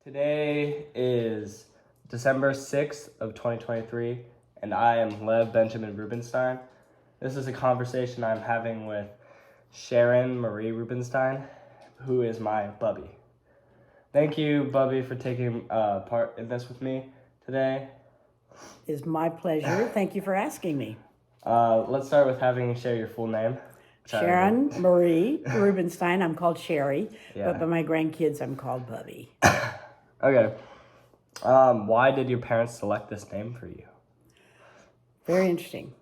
Today is December 6th of 2023, and I am Lev Benjamin Rubenstein. This is a conversation I'm having with Sharon Marie Rubenstein, who is my Bubbie. Thank you, Bubbie, for taking part in this with me today. It's my pleasure. Thank you for asking me. Let's start with having you share your full name. Sharon Marie Rubenstein. I'm called Sherry, Yeah. but by my grandkids, I'm called Bubbie. Okay. Why did your parents select this name for you? Very interesting.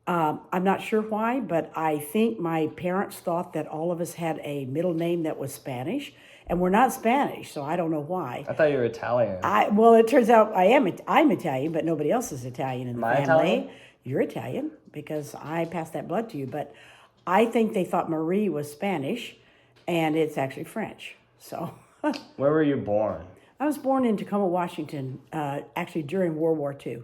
I'm not sure why, but I think my parents thought that all of us had a middle name that was Spanish, and we're not Spanish, so I don't know why. I thought you were Italian. Well, it turns out I'm Italian, but nobody else is Italian in the Am I family. Italian? You're Italian because I passed that blood to you, but I think they thought Marie was Spanish, and it's actually French. So. Where were you born? I was born in Tacoma, Washington, actually during World War II.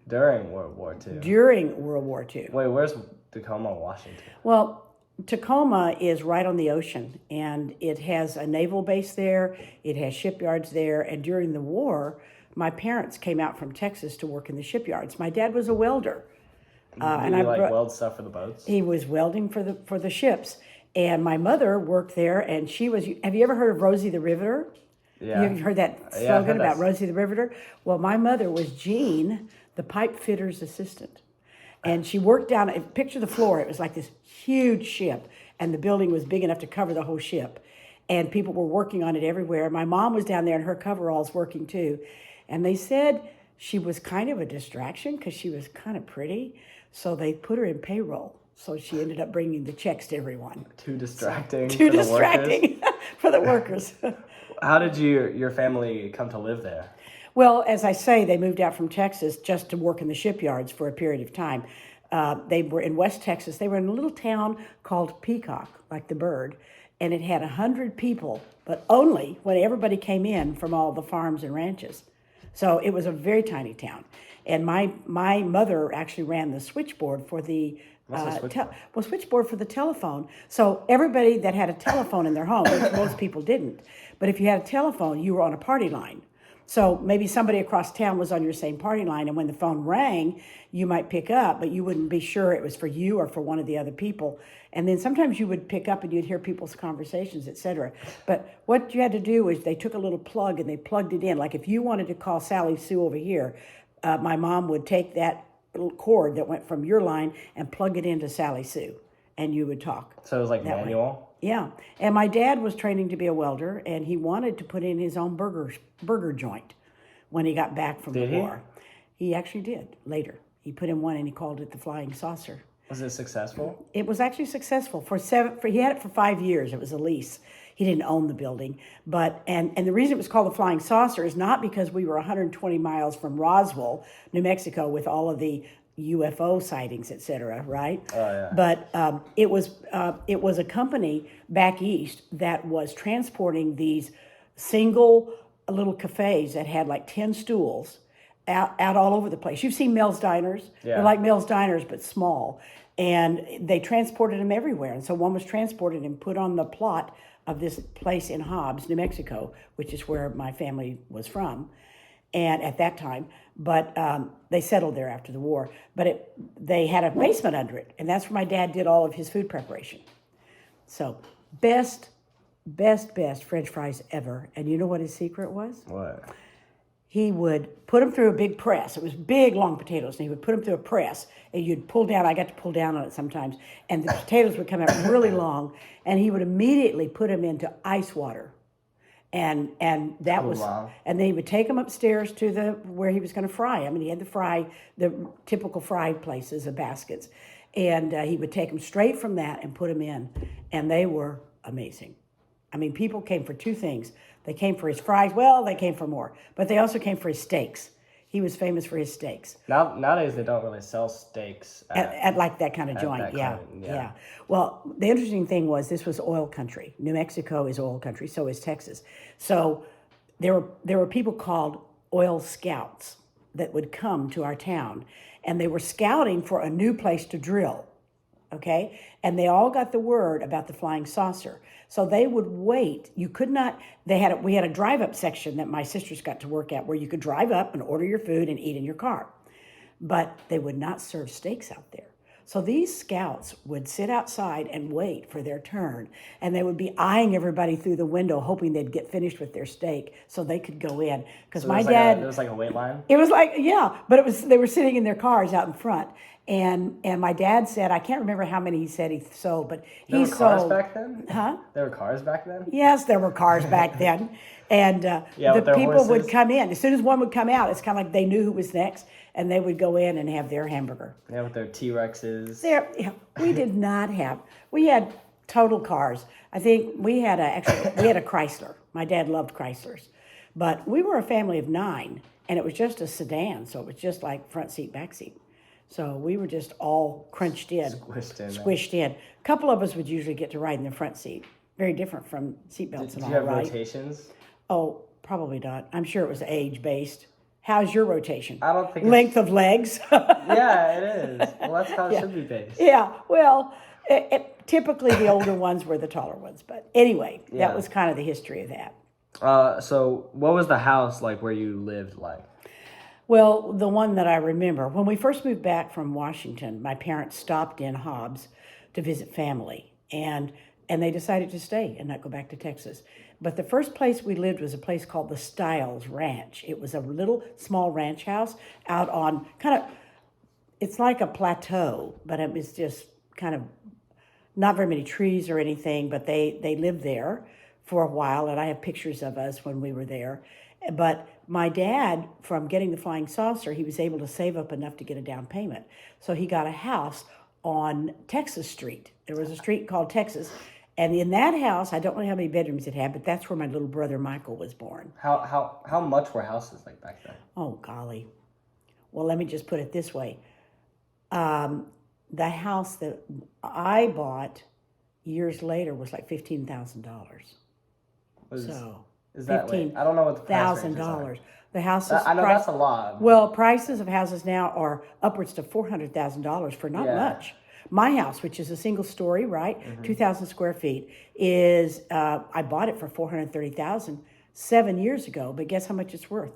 During World War II? During World War II. Wait, where's Tacoma, Washington? Well, Tacoma is right on the ocean, and it has a naval base there. It has shipyards there, and during the war, my parents came out from Texas to work in the shipyards. My dad was a welder. Did he weld stuff for the boats? He was welding for the ships. And my mother worked there, and she was. Have you ever heard of Rosie the Riveter? Yeah. You've heard that slogan about Rosie the Riveter? Well, my mother was Jean, the pipe fitter's assistant. And she worked down, picture the floor, it was like this huge ship, and the building was big enough to cover the whole ship. And people were working on it everywhere. My mom was down there in her coveralls working too. And they said she was kind of a distraction because she was kind of pretty. So they put her in payroll. So she ended up bringing the checks to everyone. Too distracting. Too distracting for the workers. How did your family come to live there? Well, as I say, they moved out from Texas just to work in the shipyards for a period of time. They were in West Texas. They were in a little town called Peacock, like the bird, and it had 100 people, but only when everybody came in from all the farms and ranches. So it was a very tiny town. And my mother actually ran the switchboard for the switchboard for the telephone. So everybody that had a telephone in their home, which most people didn't, but if you had a telephone, you were on a party line. So maybe somebody across town was on your same party line, and when the phone rang, you might pick up, but you wouldn't be sure it was for you or for one of the other people. And then sometimes you would pick up and you'd hear people's conversations, etc. But what you had to do is they took a little plug and they plugged it in. Like if you wanted to call Sally Sue over here, my mom would take that little cord that went from your line and plug it into Sally Sue, and you would talk. So it was like manual? Yeah. And my dad was training to be a welder, and he wanted to put in his own burger joint when he got back from the war. He actually did later. He put in one and he called it the Flying Saucer. Was it successful? It was actually successful. He had it for 5 years. It was a lease. He didn't own the building. But and the reason it was called the Flying Saucer is not because we were 120 miles from Roswell, New Mexico, with all of the UFO sightings, et cetera, right? Oh, yeah. But it was a company back east that was transporting these single little cafes that had like 10 stools out all over the place. You've seen Mel's Diners. Yeah. They're like Mel's Diners, but small. And they transported them everywhere. And so one was transported and put on the plot of this place in Hobbs, New Mexico, which is where my family was from, and at that time. But they settled there after the war. But they had a basement under it, and that's where my dad did all of his food preparation. So best French fries ever. And you know what his secret was? What? He would put them through a big press. It was big, long potatoes, and he would put them through a press, and you'd pull down. I got to pull down on it sometimes, and the potatoes would come out really long, and he would immediately put them into ice water, and that was, wow. And then he would take them upstairs to where he was going to fry them, and he had the typical fry places, the baskets, and he would take them straight from that and put them in, and they were amazing. I mean, people came for two things. They came for his fries. Well, they came for more. But they also came for his steaks. He was famous for his steaks. Nowadays, they don't really sell steaks at like that kind of joint. Yeah. Well, the interesting thing was this was oil country. New Mexico is oil country. So is Texas. So there were people called oil scouts that would come to our town. And they were scouting for a new place to drill. okay? And they all got the word about the flying saucer. So they would wait. You could not, we had a drive-up section that my sisters got to work at where you could drive up and order your food and eat in your car. But they would not serve steaks out there. So these scouts would sit outside and wait for their turn, and they would be eyeing everybody through the window, hoping they'd get finished with their steak so they could go in. Because So my there dad, was like a wait line. it was like, yeah, but they were sitting in their cars out in front, and my dad said, I can't remember how many he said he sold, but There he were cars sold. back then? Huh? There were cars back then? Yes, there were cars back then. And Yeah, the with their people would horses. come in. As soon as one would come out, it's kind of like they knew who was next, and they would go in and have their hamburger. Yeah, with their T-Rexes. We did not have, we had total cars. I think we had a Chrysler. My dad loved Chryslers. But we were a family of 9, and it was just a sedan, so it was just like front seat, back seat. So we were just all crunched in. Squished in. A couple of us would usually get to ride in the front seat. Very different from seatbelts Did and you all, have right? rotations? Oh, probably not. I'm sure it was age-based. How's your rotation? I don't think Length of legs? Yeah, it is. Well, that's how it should be based. Yeah, well, typically the older ones were the taller ones. But anyway, Yeah. that was kind of the history of that. So what was the house like where you lived like? Well, the one that I remember, when we first moved back from Washington, my parents stopped in Hobbs to visit family, and they decided to stay and not go back to Texas. But the first place we lived was a place called the Stiles Ranch. It was a little small ranch house out on it's like a plateau, but it was just kind of not very many trees or anything, but they lived there for a while, and I have pictures of us when we were there. But my dad, from getting the flying saucer, he was able to save up enough to get a down payment. So he got a house on Texas Street. There was a street called Texas. And in that house, I don't know how many bedrooms it had, but that's where my little brother Michael was born. How much were houses like back then? Oh, golly. Well, let me just put it this way. The house that I bought years later was like $15,000. So Is that like, I don't know what the price ranges are. $15,000. The houses. I know that's a lot. Well, prices of houses now are upwards to $400,000 for not much. My house, which is a single story, right, 2,000 square feet, is I bought it for $430,000 7 years ago. But guess how much it's worth?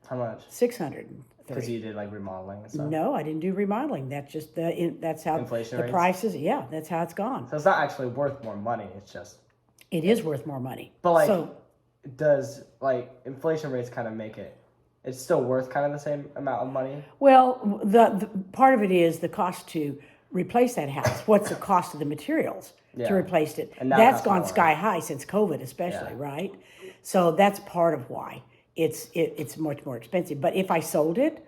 How much? $630,000. Because you did like remodeling and stuff. No, I didn't do remodeling. That's just that's how Inflation the rates? prices. Yeah, that's how it's gone. So it's not actually worth more money. It's just. It is worth more money. But like, so, does like inflation rates kind of make it? It's still worth kind of the same amount of money. well, the part of it is the cost to replace that house. What's the cost of the materials to replace it? And now that's that's gone more. sky high since COVID, especially, right? So that's part of why it's much more expensive. But if I sold it,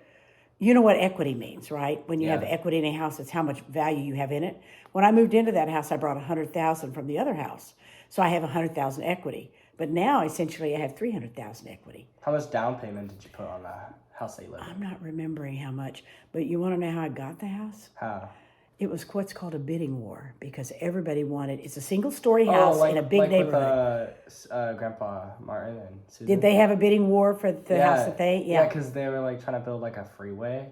you know what equity means, right? When you have equity in a house, it's how much value you have in it. When I moved into that house, I brought $100,000 from the other house, so I have $100,000 equity. But now, essentially, I have $300,000 equity. How much down payment did you put on the house that you lived in? I'm not remembering how much, but you want to know how I got the house? How? It was what's called a bidding war because everybody wanted. It's a single-story house in a big neighborhood. With Grandpa Martin and Susan. Did they have a bidding war for the house that they? Yeah, because they were like trying to build like a freeway.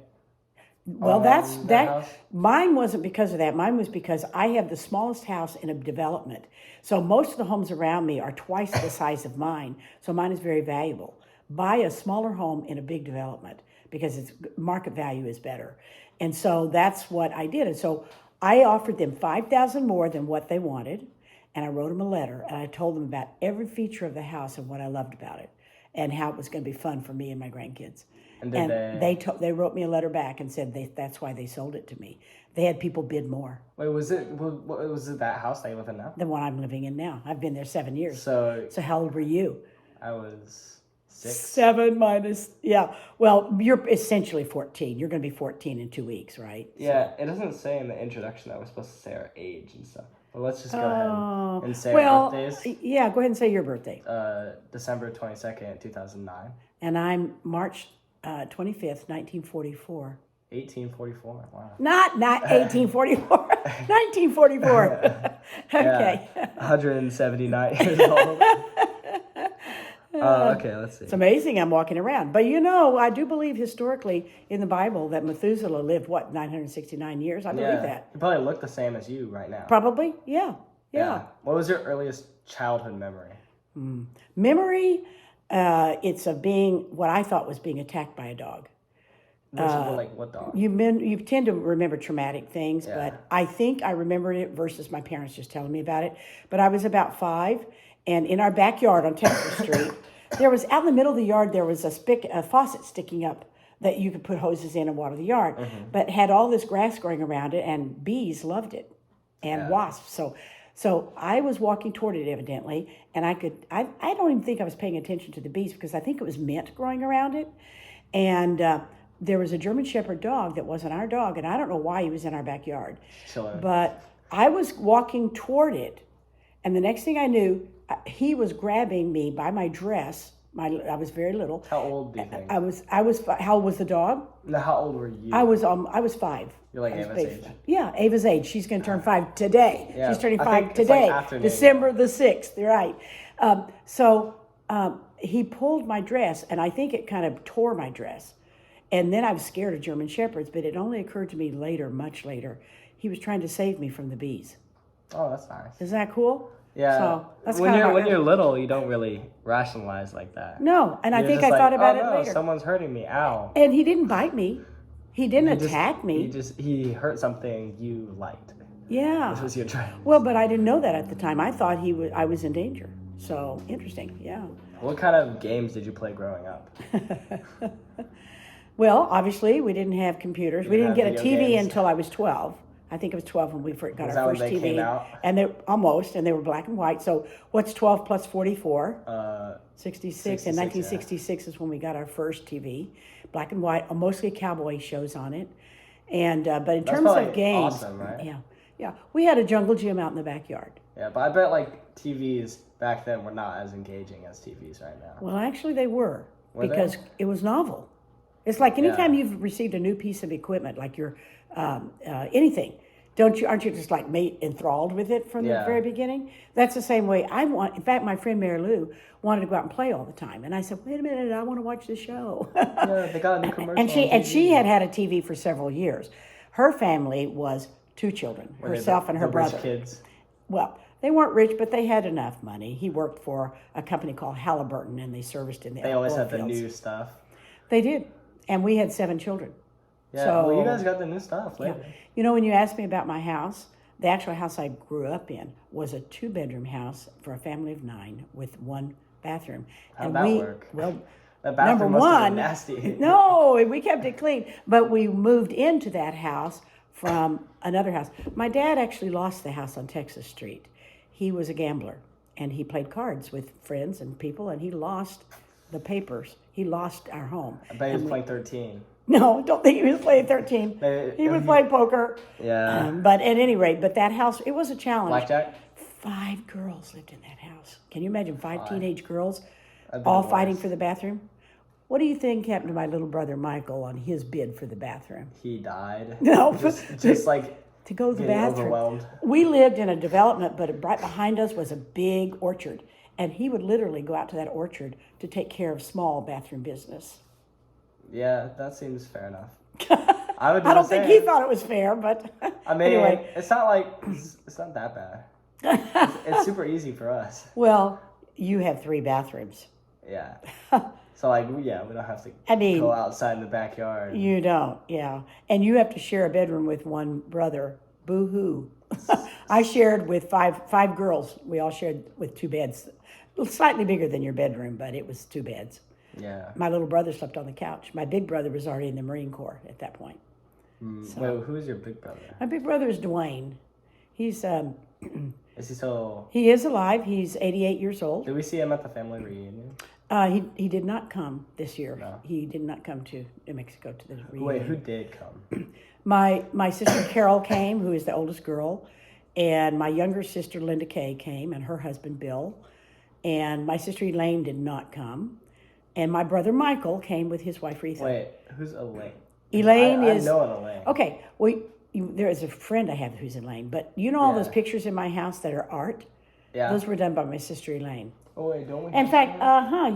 Well, that. Mine wasn't because of that. Mine was because I have the smallest house in a development. So most of the homes around me are twice the size of mine. So mine is very valuable. Buy a smaller home in a big development because its market value is better. And so that's what I did. And so I offered them $5,000 more than what they wanted. And I wrote them a letter and I told them about every feature of the house and what I loved about it and how it was going to be fun for me and my grandkids. And they wrote me a letter back and said that's why they sold it to me. They had people bid more. Wait, was it that house that you live in now? The one I'm living in now. I've been there 7 years. So how old were you? I was 6. 7 minus, yeah. Well, you're essentially 14. You're going to be 14 in 2 weeks, right? Yeah, it doesn't say in the introduction that we're supposed to say our age and stuff. But let's just go ahead and say our birthdays. Yeah, go ahead and say your birthday. December 22nd, 2009. And I'm March 25th, 1944. 1844, wow. Not 1844, 1944. Okay. Yeah, 179 years old. Oh, okay, let's see. It's amazing I'm walking around. But you know, I do believe historically in the Bible that Methuselah lived, 969 years? I believe that. You probably look the same as you right now. Probably, yeah. What was your earliest childhood memory? Memory, it's of being, what I thought was being attacked by a dog. What dog? You tend to remember traumatic things, but I think I remembered it versus my parents just telling me about it. But I was about 5, and in our backyard on Texas Street, there was, out in the middle of the yard, there was a faucet sticking up that you could put hoses in and water the yard, but had all this grass growing around it, and bees loved it, and wasps. So I was walking toward it evidently, and I don't even think I was paying attention to the bees because I think it was mint growing around it, and there was a German Shepherd dog that wasn't our dog, and I don't know why he was in our backyard. Sure. But I was walking toward it, and the next thing I knew, he was grabbing me by my dress. I was very little. How old do you think? I was. How old was the dog? No, how old were you? I was 5. You're like Ava's age. Yeah, Ava's age. She's going to turn 5 today. Yeah, She's turning I 5 think it's today, like afternoon. December the 6th. You're right. He pulled my dress, and I think it kind of tore my dress. And then I was scared of German Shepherds, but it only occurred to me later, much later, he was trying to save me from the bees. Oh, that's nice. Isn't that cool? Yeah. So that's when kind of you're little, you don't really rationalize like that. No, and I You're think just I thought like, about oh, it no, later. Someone's hurting me. Ow. And he didn't bite me. He didn't attack me. He hurt something you liked. Yeah. Which was your dream. Well, but I didn't know that at the time. I thought I was in danger. So interesting. Yeah. What kind of games did you play growing up? Well, obviously, we didn't have computers. We didn't get a video TV games? until I was 12. I think it was 12 when we got Was our that when first they TV. came out? And they were black and white. So what's 12 plus 44? 66. And 1966 is when we got our first TV, black and white, mostly cowboy shows on it. And but in terms of games, awesome, right? Yeah, we had a jungle gym out in the backyard. Yeah, but I bet like TVs back then were not as engaging as TVs right now. Well, actually, they were because they? it was novel. It's like anytime you've received a new piece of equipment, like your anything, aren't you just like enthralled with it from the very beginning? That's the same way in fact, my friend Mary Lou wanted to go out and play all the time. And I said, wait a minute, I want to watch the show. Yeah, they got a new commercial. And she had had a TV for several years. Her family was 2 children, herself and her brother. Rich kids. Well, they weren't rich, but they had enough money. He worked for a company called Halliburton, and they serviced in the They always oil had the fields. new stuff. They did. And we had 7 children. Yeah, So, well, you guys got the new stuff later. yeah. You know, when you asked me about my house, the actual house I grew up in was a 2-bedroom house for a family of 9 with 1 bathroom. How'd that work? Well, That bathroom number must have one, been nasty. no, we kept it clean. But we moved into that house from another house. My dad actually lost the house on Texas Street. He was a gambler, and he played cards with friends and people, and he lost the papers. He lost our home. I bet he was playing 13. No, don't think he was playing 13. He was playing poker. Yeah. But at any rate, but that house, it was a challenge. Blackjack? 5 girls lived in that house. Can you imagine 5 teenage girls That'd be all the fighting worst. for the bathroom? What do you think happened to my little brother Michael on his bid for the bathroom? He died. No, just like to go to the getting bathroom. overwhelmed. We lived in a development, but right behind us was a big orchard. And he would literally go out to that orchard to take care of small bathroom business. Yeah, that seems fair enough. I don't think he thought it was fair, but I mean, anyway. it's not like it's not that bad. It's super easy for us. Well, you have 3 bathrooms. Yeah. So like, yeah, we don't have to go outside in the backyard. You don't, yeah. And you have to share a bedroom with 1 brother. Boo-hoo. I shared with five girls. We all shared with 2 beds. Slightly bigger than your bedroom, but it was 2 beds. Yeah. My little brother slept on the couch. My big brother was already in the Marine Corps at that point. Wait, who's your big brother? My big brother is Dwayne. He's Is he still? he is alive. He's 88 years old. Did we see him at the family reunion? He did not come this year. No. He did not come to New Mexico to the reunion. Wait, who did come? My sister Carol came, who is the oldest girl, and my younger sister Linda Kay came, and her husband Bill, and my sister Elaine did not come, and my brother Michael came with his wife Retha. Wait, who's Elaine? Elaine I is know an Elaine. okay. Well, there is a friend I have who's Elaine, but you know all those pictures in my house that are art. Yeah. Those were done by my sister Elaine. Oh wait, don't we? In fact,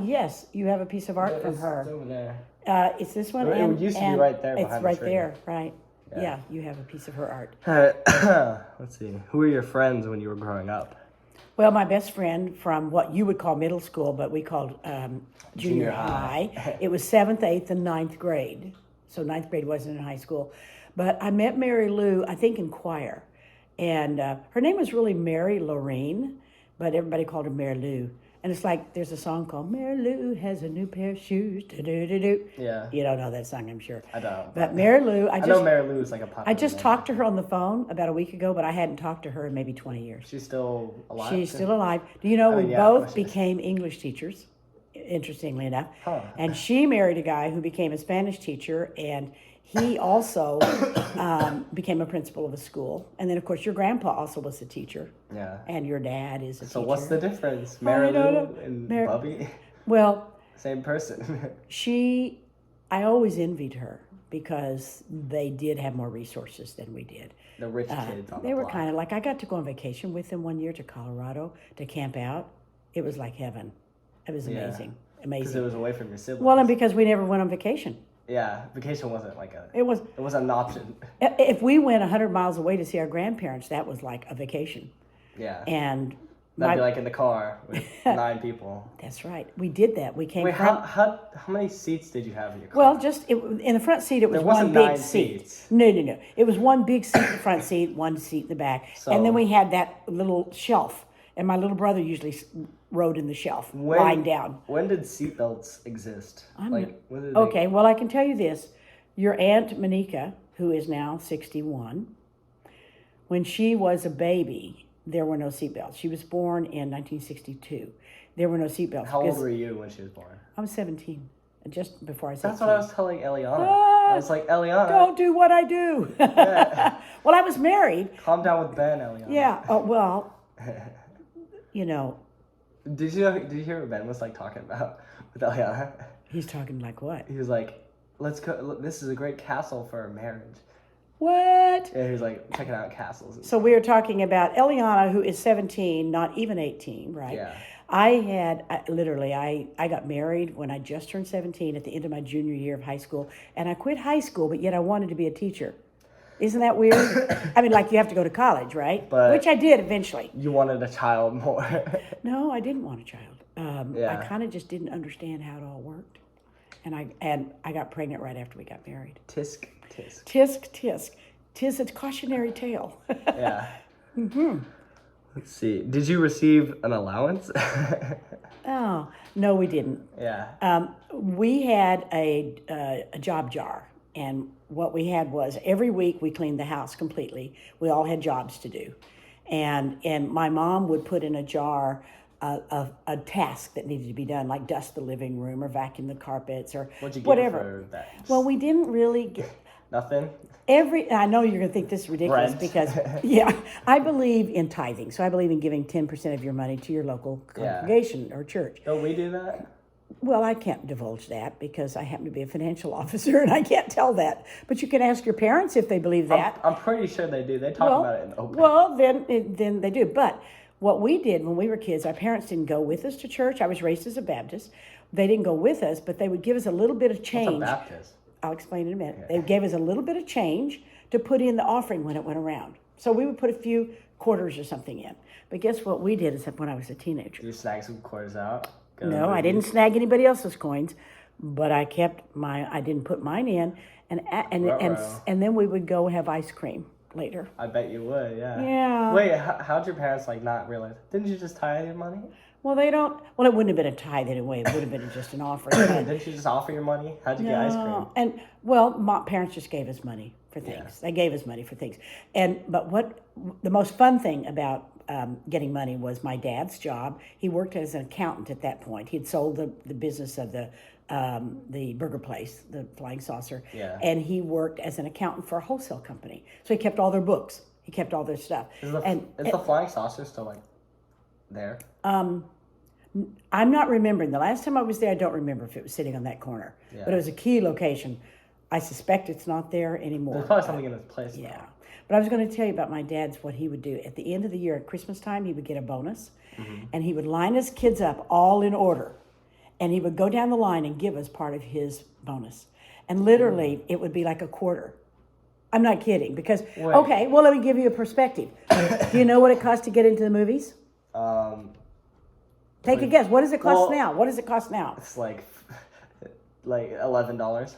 yes, you have a piece of art from It's her. over there. It's this one. It used to be right there It's behind right the tree. there, right? Yeah. Yeah, you have a piece of her art. Let's see. Who were your friends when you were growing up? Well, my best friend from what you would call middle school, but we called junior high. It was 7th, 8th, and 9th grade. So 9th grade wasn't in high school. But I met Mary Lou, I think, in choir. And her name was really Mary Lorraine, but everybody called her Mary Lou. And it's like there's a song called Mary Lou has a new pair of shoes. Do-do-do-do. Yeah. You don't know that song, I'm sure. I don't. But Mary Lou, I know Mary Lou is like a popular I just name. talked to her on the phone about a week ago, but I hadn't talked to her in maybe 20 years. She's still alive? She's still alive. Do you know we yeah, both became English teachers, interestingly enough. Huh. And she married a guy who became a Spanish teacher, and he also became a principal of a school. And then, of course, your grandpa also was a teacher. Yeah. And your dad is a teacher. So what's the difference? Mary Lou and Bubbie? Well, Same person. I always envied her because they did have more resources than we did. The rich kids on the They were block. kind of like, I got to go on vacation with them one year to Colorado to camp out. It was like heaven. It was amazing. Because Amazing. it was away from your siblings. Well, and because we never went on vacation. Yeah, vacation wasn't like It was, it wasn't an option. if we went 100 miles away to see our grandparents, that was like a vacation. Yeah. And That'd be like in the car with 9 people. that's right. We did that. We came Wait, from... how many seats did you have in your car? Well, in the front seat, it was There one wasn't big 9 seat. seats. No. It was one big seat in the front seat, one seat in the back. And then we had that little shelf. And my little brother usually rode in the shelf, lying down. When did seatbelts exist? When did Okay, well, I can tell you this. Your Aunt Monica, who is now 61, when she was a baby, there were no seatbelts. She was born in 1962. There were no seatbelts. How old were you when she was born? I was 17, just before I was That's 18. what I was telling Eliana. I was like, Eliana. Don't do what I do. Well, I was married. Calm down with Ben, Eliana. Yeah, well, you know. Did you hear what Ben was like talking about with Eliana? He's talking like what? He was like, let's go, this is a great castle for a marriage. What? Yeah, he was like checking out castles. So we were talking about Eliana, who is 17, not even 18, right? Yeah. I got married when I just turned 17 at the end of my junior year of high school. And I quit high school, but yet I wanted to be a teacher. Isn't that weird? I mean, like you have to go to college, right? But which I did eventually. You wanted a child more. No, I didn't want a child. Yeah. I kind of just didn't understand how it all worked. And I got pregnant right after we got married. Tisk. Tisk, tisk. 'Tis a cautionary tale. Yeah. Let's see. Did you receive an allowance? Oh, no, we didn't. Yeah. We had a job jar, and what we had was every week we cleaned the house completely. We all had jobs to do, and my mom would put in a jar a task that needed to be done, like dust the living room or vacuum the carpets or What'd you get whatever. for that? Well, we didn't really get. Nothing? I know you're going to think this is ridiculous Rent. because, yeah, I believe in tithing. So I believe in giving 10% of your money to your local congregation or church. Don't we do that? Well, I can't divulge that because I happen to be a financial officer and I can't tell that. But you can ask your parents if they believe that. I'm pretty sure they do. They talk about it in the open. Well, then they do. But what we did when we were kids, our parents didn't go with us to church. I was raised as a Baptist. They didn't go with us, but they would give us a little bit of change. What's a Baptist? I'll explain in a minute. They gave us a little bit of change to put in the offering when it went around. So we would put a few quarters or something in. But guess what we did when I was a teenager? You snag some quarters out? No, I didn't snag anybody else's coins, but I didn't put mine in, and then we would go have ice cream later. I bet you would, yeah. Yeah. Wait, how'd your parents not realize? Didn't you just tithe your money? Well, they don't. Well, it wouldn't have been a tithe anyway. It would have been just an offering. Didn't you just offer your money? How'd you get ice cream? And my parents just gave us money for things. Yeah. They gave us money for things. But what the most fun thing about getting money was my dad's job. He worked as an accountant at that point. He had sold the business of the burger place, the Flying Saucer. Yeah. And he worked as an accountant for a wholesale company. So he kept all their books. He kept all their stuff. Is the Flying Saucer still there? I'm not remembering. The last time I was there, I don't remember if it was sitting on that corner. Yeah. But it was a key location. I suspect it's not there anymore. There's probably something in its place. Yeah. But I was going to tell you about my dad's, what he would do. At the end of the year, at Christmas time, he would get a bonus. And he would line his kids up all in order. And he would go down the line and give us part of his bonus. And literally, it would be like a quarter. I'm not kidding. Because, okay, well, let me give you a perspective. Do you know what it costs to get into the movies? Take a guess. What does it cost now? What does it cost now? It's like $11.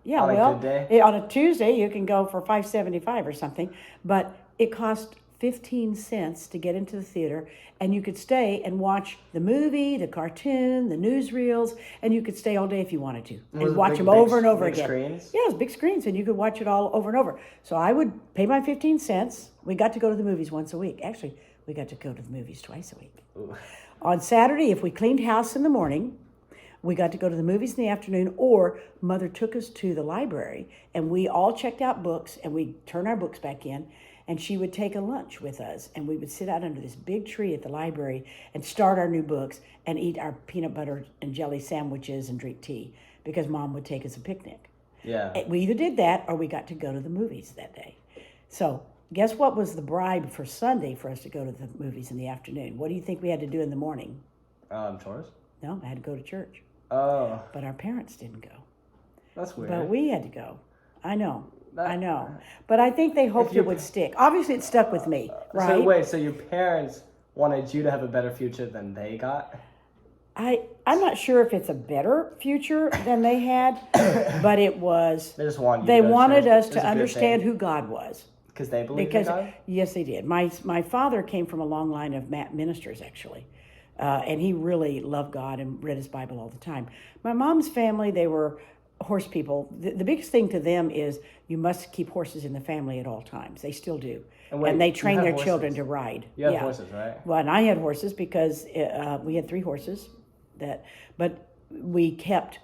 Yeah, on a good day. On a Tuesday, you can go for $5.75 or something. But it cost 15 cents to get into the theater, and you could stay and watch the movie, the cartoon, the newsreels, and you could stay all day if you wanted to and watch them over and over again. Screens? Yeah, it was big screens, and you could watch it all over and over. So I would pay my 15 cents. We got to go to the movies once a week. Actually, we got to go to the movies twice a week. Ooh. On Saturday, if we cleaned house in the morning, we got to go to the movies in the afternoon, or Mother took us to the library, and we all checked out books, and we'd turn our books back in, and she would take a lunch with us, and we would sit out under this big tree at the library and start our new books and eat our peanut butter and jelly sandwiches and drink tea, because Mom would take us a picnic. Yeah. We either did that or we got to go to the movies that day. So guess what was the bribe for Sunday for us to go to the movies in the afternoon? What do you think we had to do in the morning? Chores? No, I had to go to church. Oh. But our parents didn't go. That's weird. But we had to go. I know. But I think they hoped it would stick. Obviously, it stuck with me, right? So your parents wanted you to have a better future than they got? I'm not sure if it's a better future than they had, but it was. They just wanted you They to go to wanted church. us to understand who God was. Because they believed in God? Yes, they did. My father came from a long line of ministers, actually. And he really loved God and read his Bible all the time. My mom's family, they were horse people. The biggest thing to them is you must keep horses in the family at all times. They still do. And they train their children to ride. You have horses, right? Well, and I had horses because we had 3 horses. But we kept,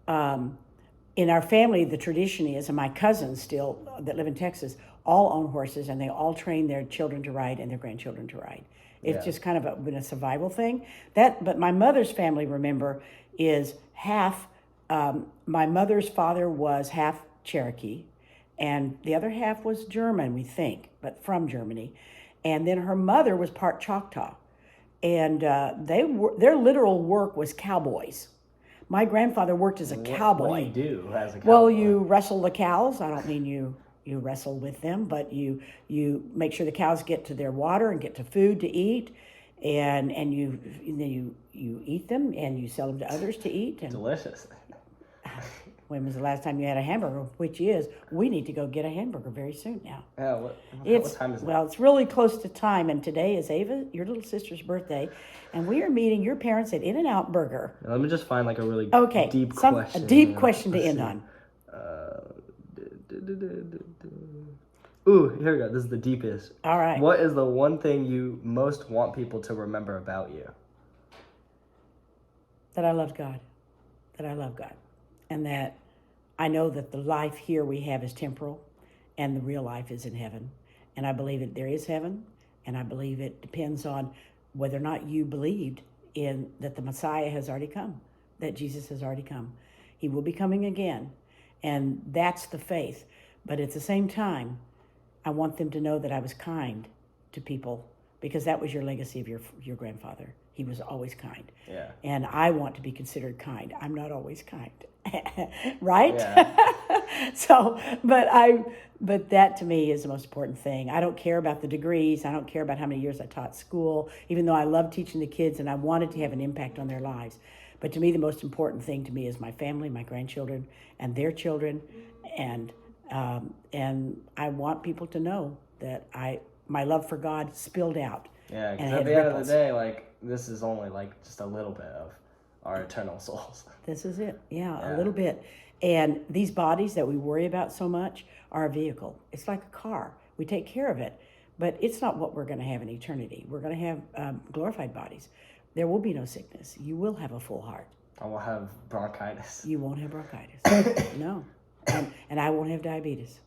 in our family, the tradition is, and my cousins still, that live in Texas, all own horses, and they all train their children to ride and their grandchildren to ride. It's just kind of been a survival thing. But my mother's family, remember, is half. My mother's father was half Cherokee, and the other half was German, we think, but from Germany. And then her mother was part Choctaw, and their literal work was cowboys. My grandfather worked as a cowboy. What do you do as a cowboy? Well, you wrestle the cows. I don't mean you wrestle with them, but you make sure the cows get to their water and get to food to eat, and you eat them and you sell them to others to eat. And delicious. when was the last time you had a hamburger? Which is, we need to go get a hamburger very soon now. Yeah, what time is it? Well, it's really close to time, and today is Ava, your little sister's birthday, and we are meeting your parents at In-N-Out Burger. Let me just find like a really deep question. A deep question to end on. Ooh, here we go. This is the deepest. All right. What is the one thing you most want people to remember about you? That I love God. That I love God. And that I know that the life here we have is temporal and the real life is in heaven. And I believe that there is heaven, and I believe it depends on whether or not you believed in that the Messiah has already come, that Jesus has already come. He will be coming again. And that's the faith. But at the same time, I want them to know that I was kind to people, because that was your legacy of your grandfather. He was always kind. Yeah. And I want to be considered kind. I'm not always kind. Right? Yeah. But that to me is the most important thing. I don't care about the degrees. I don't care about how many years I taught school, even though I love teaching the kids and I wanted to have an impact on their lives. But to me, the most important thing to me is my family, my grandchildren, and their children, and I want people to know that my love for God spilled out. Yeah, because at the end of the day, like, this is only like just a little bit of our eternal souls. This is it. Yeah, a little bit. And these bodies that we worry about so much are a vehicle. It's like a car. We take care of it, but it's not what we're going to have in eternity. We're going to have glorified bodies. There will be no sickness. You will have a full heart. I will have bronchitis. You won't have bronchitis. No. And I won't have diabetes,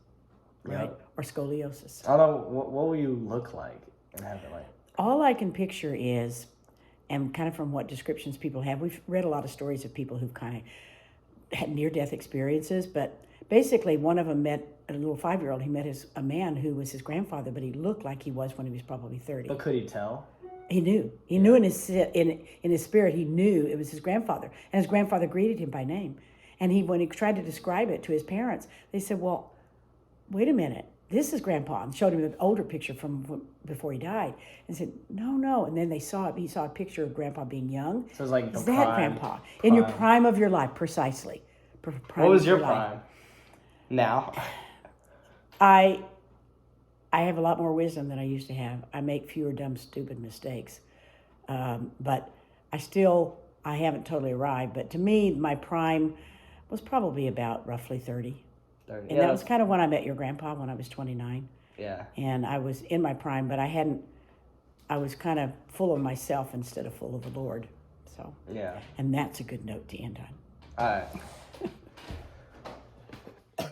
right? Yep. Or scoliosis. I don't know, what will you look like in heaven? Like, all I can picture is, and kind of from what descriptions people have, we've read a lot of stories of people who've kind of had near-death experiences, but basically one of them met a little 5-year-old, he met a man who was his grandfather, but he looked like he was when he was probably 30. But could he tell? He knew. He knew in his spirit. He knew it was his grandfather, and his grandfather greeted him by name. And when he tried to describe it to his parents, they said, "Well, wait a minute. This is Grandpa," and showed him an older picture from before he died, and said, "No." And then he saw a picture of Grandpa being young. So it's like is that Grandpa in your prime of your life? Precisely. What was your prime? Now. I have a lot more wisdom than I used to have. I make fewer dumb, stupid mistakes, but I haven't totally arrived. But to me, my prime was probably about roughly 30. And that was kind of when I met your grandpa, when I was 29. Yeah. And I was in my prime, but I was kind of full of myself instead of full of the Lord. So. Yeah. And that's a good note to end on. All right.